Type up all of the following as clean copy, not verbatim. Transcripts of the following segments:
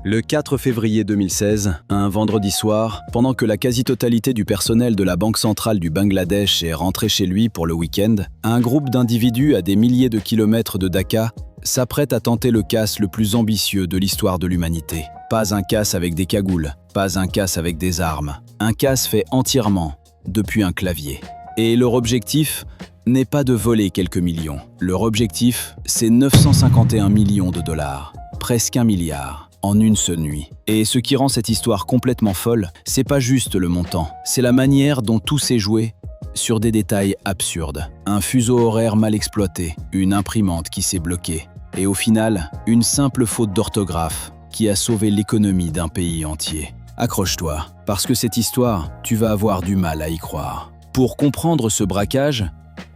Le 4 février 2016, un vendredi soir, pendant que la quasi-totalité du personnel de la Banque centrale du Bangladesh est rentré chez lui pour le week-end, un groupe d'individus à des milliers de kilomètres de Dhaka s'apprête à tenter le casse le plus ambitieux de l'histoire de l'humanité. Pas un casse avec des cagoules, pas un casse avec des armes. Un casse fait entièrement depuis un clavier. Et leur objectif n'est pas de voler quelques millions. Leur objectif, c'est 951 millions de dollars, presque 1 milliard. En une seule nuit. Et ce qui rend cette histoire complètement folle, c'est pas juste le montant, c'est la manière dont tout s'est joué sur des détails absurdes. Un fuseau horaire mal exploité, une imprimante qui s'est bloquée, et au final, une simple faute d'orthographe qui a sauvé l'économie d'un pays entier. Accroche-toi, parce que cette histoire, tu vas avoir du mal à y croire. Pour comprendre ce braquage,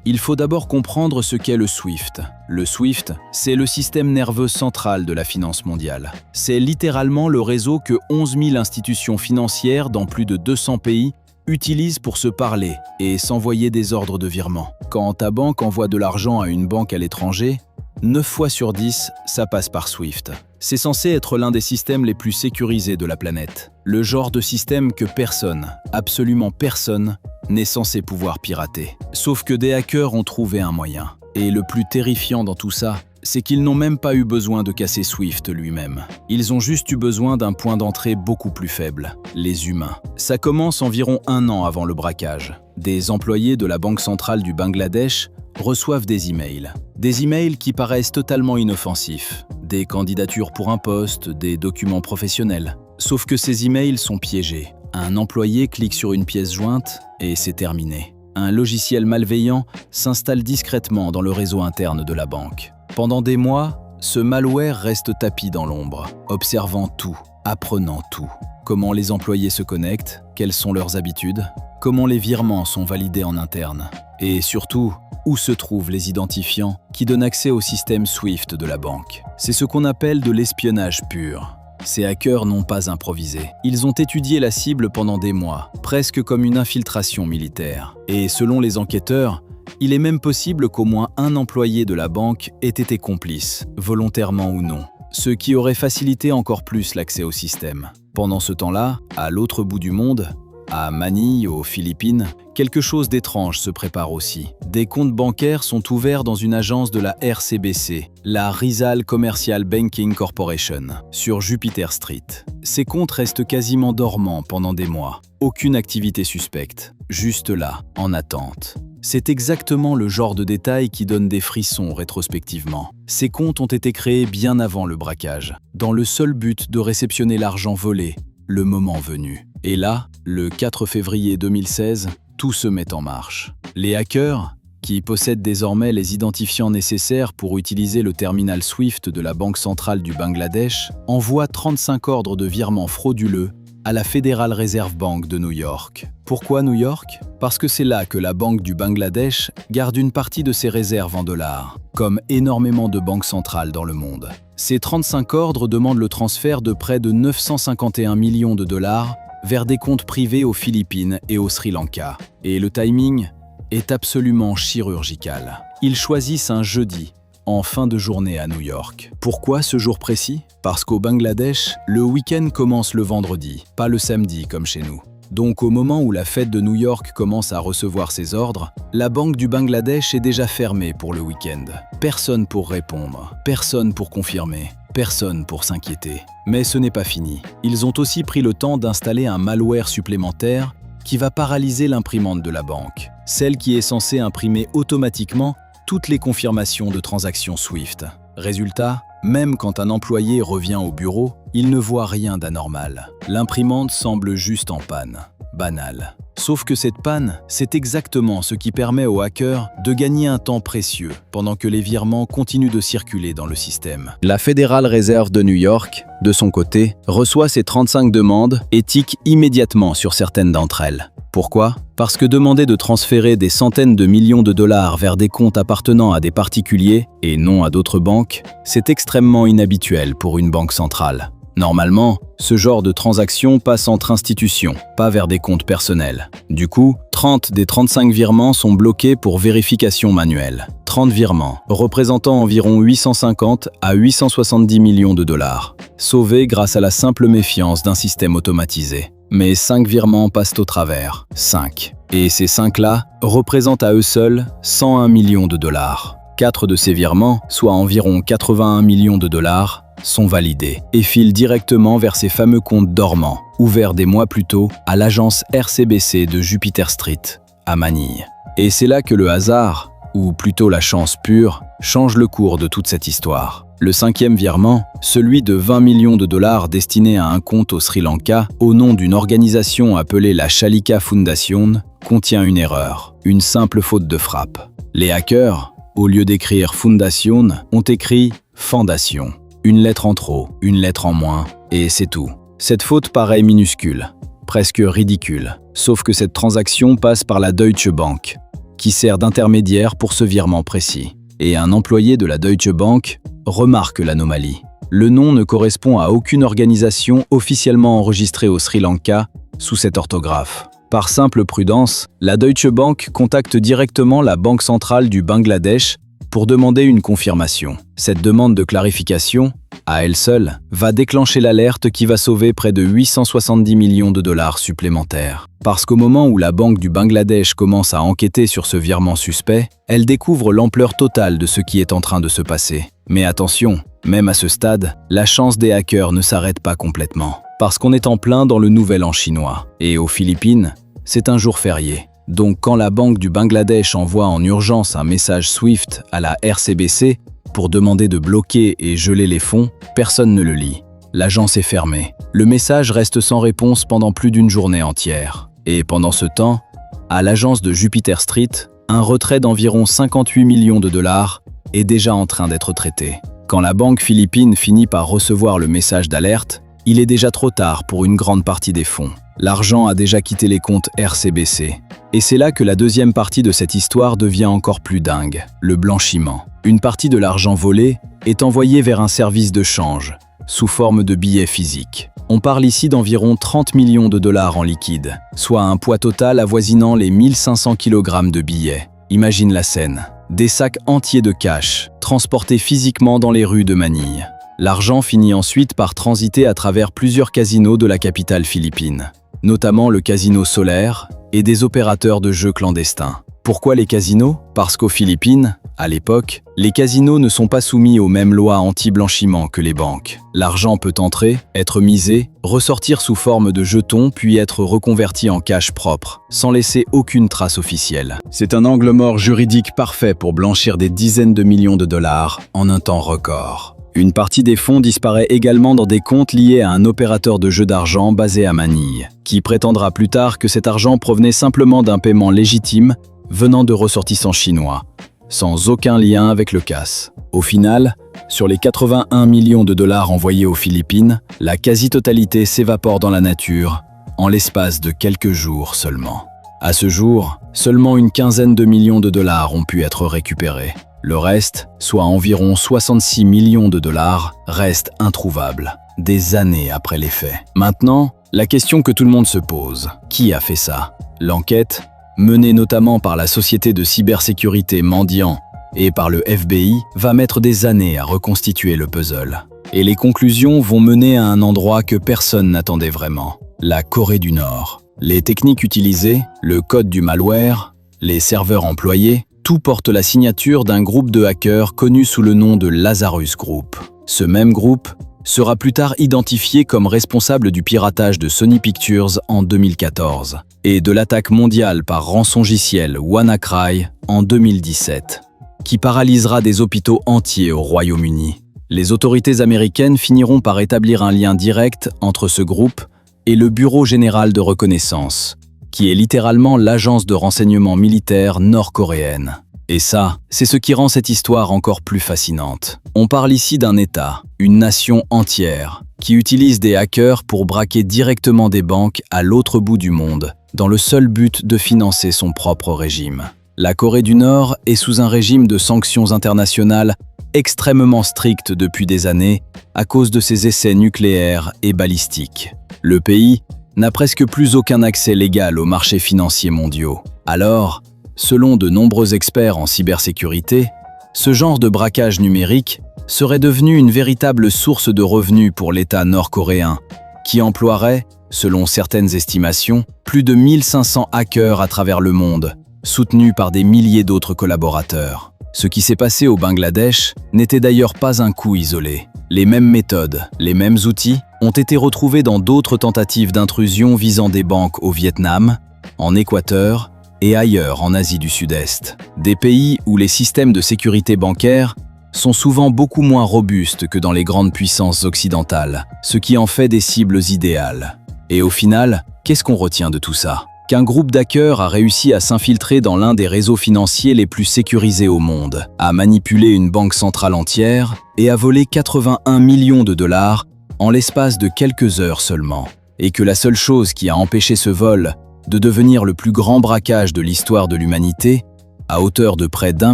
il faut d'abord comprendre ce qu'est le SWIFT. Le SWIFT, c'est le système nerveux central de la finance mondiale. C'est littéralement le réseau que 11 000 institutions financières dans plus de 200 pays utilisent pour se parler et s'envoyer des ordres de virement. Quand ta banque envoie de l'argent à une banque à l'étranger, 9 fois sur 10, ça passe par SWIFT. C'est censé être l'un des systèmes les plus sécurisés de la planète. Le genre de système que personne, absolument personne, n'est censé pouvoir pirater. Sauf que des hackers ont trouvé un moyen. Et le plus terrifiant dans tout ça, c'est qu'ils n'ont même pas eu besoin de casser SWIFT lui-même. Ils ont juste eu besoin d'un point d'entrée beaucoup plus faible, les humains. Ça commence environ 1 an avant le braquage. Des employés de la Banque centrale du Bangladesh reçoivent des emails. Des emails qui paraissent totalement inoffensifs. Des candidatures pour un poste, des documents professionnels. Sauf que ces emails sont piégés. Un employé clique sur une pièce jointe et c'est terminé. Un logiciel malveillant s'installe discrètement dans le réseau interne de la banque. Pendant des mois, ce malware reste tapi dans l'ombre, observant tout, apprenant tout. Comment les employés se connectent, quelles sont leurs habitudes, comment les virements sont validés en interne. Et surtout, où se trouvent les identifiants qui donnent accès au système SWIFT de la banque. C'est ce qu'on appelle de l'espionnage pur. Ces hackers n'ont pas improvisé. Ils ont étudié la cible pendant des mois, presque comme une infiltration militaire. Et selon les enquêteurs, il est même possible qu'au moins un employé de la banque ait été complice, volontairement ou non, ce qui aurait facilité encore plus l'accès au système. Pendant ce temps-là, à l'autre bout du monde, à Manille, aux Philippines, quelque chose d'étrange se prépare aussi. Des comptes bancaires sont ouverts dans une agence de la RCBC, la Rizal Commercial Banking Corporation, sur Jupiter Street. Ces comptes restent quasiment dormants pendant des mois. Aucune activité suspecte, juste là, en attente. C'est exactement le genre de détail qui donne des frissons rétrospectivement. Ces comptes ont été créés bien avant le braquage, dans le seul but de réceptionner l'argent volé, le moment venu. Et là, le 4 février 2016, tout se met en marche. Les hackers, qui possèdent désormais les identifiants nécessaires pour utiliser le terminal SWIFT de la Banque centrale du Bangladesh, envoient 35 ordres de virement frauduleux à la Federal Reserve Bank de New York. Pourquoi New York? Parce que c'est là que la Banque du Bangladesh garde une partie de ses réserves en dollars, comme énormément de banques centrales dans le monde. Ces 35 ordres demandent le transfert de près de 951 millions de dollars vers des comptes privés aux Philippines et au Sri Lanka. Et le timing est absolument chirurgical. Ils choisissent un jeudi, en fin de journée à New York. Pourquoi ce jour précis? Parce qu'au Bangladesh, le week-end commence le vendredi, pas le samedi comme chez nous. Donc au moment où la fête de New York commence à recevoir ses ordres, la Banque du Bangladesh est déjà fermée pour le week-end. Personne pour répondre, personne pour confirmer, personne pour s'inquiéter. Mais ce n'est pas fini. Ils ont aussi pris le temps d'installer un malware supplémentaire qui va paralyser l'imprimante de la banque, celle qui est censée imprimer automatiquement toutes les confirmations de transactions SWIFT. Résultat, même quand un employé revient au bureau, il ne voit rien d'anormal. L'imprimante semble juste en panne. Banal. Sauf que cette panne, c'est exactement ce qui permet aux hackers de gagner un temps précieux pendant que les virements continuent de circuler dans le système. La Federal Reserve de New York, de son côté, reçoit ces 35 demandes et tique immédiatement sur certaines d'entre elles. Pourquoi? Parce que demander de transférer des centaines de millions de dollars vers des comptes appartenant à des particuliers et non à d'autres banques, c'est extrêmement inhabituel pour une banque centrale. Normalement, Ce genre de transaction passe entre institutions, pas vers des comptes personnels. Du coup, 30 des 35 virements sont bloqués pour vérification manuelle. 30 virements, représentant environ 850 à 870 millions de dollars, sauvés grâce à la simple méfiance d'un système automatisé. Mais 5 virements passent au travers. 5. Et ces 5-là représentent à eux seuls 101 millions de dollars. 4 de ces virements, soit environ 81 millions de dollars, sont validés et filent directement vers ces fameux comptes dormants, ouverts des mois plus tôt à l'agence RCBC de Jupiter Street, à Manille. Et c'est là que le hasard, ou plutôt la chance pure, change le cours de toute cette histoire. Le 5e virement, celui de 20 millions de dollars destiné à un compte au Sri Lanka au nom d'une organisation appelée la Shalika Foundation, contient une erreur, une simple faute de frappe. Les hackers, au lieu d'écrire Foundation, ont écrit Fondation. Une lettre en trop, une lettre en moins, et c'est tout. Cette faute paraît minuscule, presque ridicule, sauf que cette transaction passe par la Deutsche Bank, qui sert d'intermédiaire pour ce virement précis. Et un employé de la Deutsche Bank remarque l'anomalie. Le nom ne correspond à aucune organisation officiellement enregistrée au Sri Lanka sous cette orthographe. Par simple prudence, la Deutsche Bank contacte directement la Banque centrale du Bangladesh pour demander une confirmation. Cette demande de clarification, à elle seule, va déclencher l'alerte qui va sauver près de 870 millions de dollars supplémentaires. Parce qu'au moment où la Banque du Bangladesh commence à enquêter sur ce virement suspect, elle découvre l'ampleur totale de ce qui est en train de se passer. Mais attention, même à ce stade, la chance des hackers ne s'arrête pas complètement. Parce qu'on est en plein dans le nouvel an chinois. Et aux Philippines, c'est un jour férié. Donc quand la Banque du Bangladesh envoie en urgence un message Swift à la RCBC pour demander de bloquer et geler les fonds, personne ne le lit. L'agence est fermée. Le message reste sans réponse pendant plus d'une journée entière. Et pendant ce temps, à l'agence de Jupiter Street, un retrait d'environ 58 millions de dollars est déjà en train d'être traité. Quand la banque philippine finit par recevoir le message d'alerte, il est déjà trop tard pour une grande partie des fonds. L'argent a déjà quitté les comptes RCBC. Et c'est là que la deuxième partie de cette histoire devient encore plus dingue, le blanchiment. Une partie de l'argent volé est envoyée vers un service de change, sous forme de billets physiques. On parle ici d'environ 30 millions de dollars en liquide, soit un poids total avoisinant les 1500 kg de billets. Imagine la scène. Des sacs entiers de cash, transportés physiquement dans les rues de Manille. L'argent finit ensuite par transiter à travers plusieurs casinos de la capitale philippine, notamment le casino Solaire et des opérateurs de jeux clandestins. Pourquoi les casinos? Parce qu'aux Philippines, à l'époque, les casinos ne sont pas soumis aux mêmes lois anti-blanchiment que les banques. L'argent peut entrer, être misé, ressortir sous forme de jetons puis être reconverti en cash propre, sans laisser aucune trace officielle. C'est un angle mort juridique parfait pour blanchir des dizaines de millions de dollars en un temps record. Une partie des fonds disparaît également dans des comptes liés à un opérateur de jeux d'argent basé à Manille, qui prétendra plus tard que cet argent provenait simplement d'un paiement légitime venant de ressortissants chinois, sans aucun lien avec le casse. Au final, sur les 81 millions de dollars envoyés aux Philippines, la quasi-totalité s'évapore dans la nature en l'espace de quelques jours seulement. À ce jour, seulement une quinzaine de millions de dollars ont pu être récupérés. Le reste, soit environ 66 millions de dollars, reste introuvable, des années après les faits. Maintenant, la question que tout le monde se pose, qui a fait ça? L'enquête, menée notamment par la société de cybersécurité Mandiant et par le FBI, va mettre des années à reconstituer le puzzle. Et les conclusions vont mener à un endroit que personne n'attendait vraiment, la Corée du Nord. Les techniques utilisées, le code du malware, les serveurs employés, tout porte la signature d'un groupe de hackers connu sous le nom de Lazarus Group. Ce même groupe sera plus tard identifié comme responsable du piratage de Sony Pictures en 2014 et de l'attaque mondiale par rançongiciel WannaCry en 2017, qui paralysera des hôpitaux entiers au Royaume-Uni. Les autorités américaines finiront par établir un lien direct entre ce groupe et le Bureau général de reconnaissance, qui est littéralement l'agence de renseignement militaire nord-coréenne. Et ça, c'est ce qui rend cette histoire encore plus fascinante. On parle ici d'un État, une nation entière, qui utilise des hackers pour braquer directement des banques à l'autre bout du monde, dans le seul but de financer son propre régime. La Corée du Nord est sous un régime de sanctions internationales extrêmement strict depuis des années à cause de ses essais nucléaires et balistiques. Le pays n'a presque plus aucun accès légal aux marchés financiers mondiaux. Alors, selon de nombreux experts en cybersécurité, ce genre de braquage numérique serait devenu une véritable source de revenus pour l'État nord-coréen, qui emploierait, selon certaines estimations, plus de 1500 hackers à travers le monde, soutenus par des milliers d'autres collaborateurs. Ce qui s'est passé au Bangladesh n'était d'ailleurs pas un coup isolé. Les mêmes méthodes, les mêmes outils ont été retrouvés dans d'autres tentatives d'intrusion visant des banques au Vietnam, en Équateur et ailleurs en Asie du Sud-Est. Des pays où les systèmes de sécurité bancaire sont souvent beaucoup moins robustes que dans les grandes puissances occidentales, ce qui en fait des cibles idéales. Et au final, qu'est-ce qu'on retient de tout ça? Qu'un groupe d'hackers a réussi à s'infiltrer dans l'un des réseaux financiers les plus sécurisés au monde, à manipuler une banque centrale entière et à voler 81 millions de dollars en l'espace de quelques heures seulement. Et que la seule chose qui a empêché ce vol de devenir le plus grand braquage de l'histoire de l'humanité, à hauteur de près d'1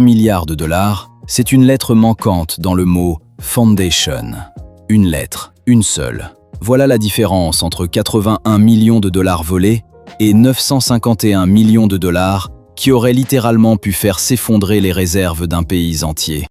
milliard de dollars, c'est une lettre manquante dans le mot « Foundation ». Une lettre, une seule. Voilà la différence entre 81 millions de dollars volés et 951 millions de dollars qui auraient littéralement pu faire s'effondrer les réserves d'un pays entier.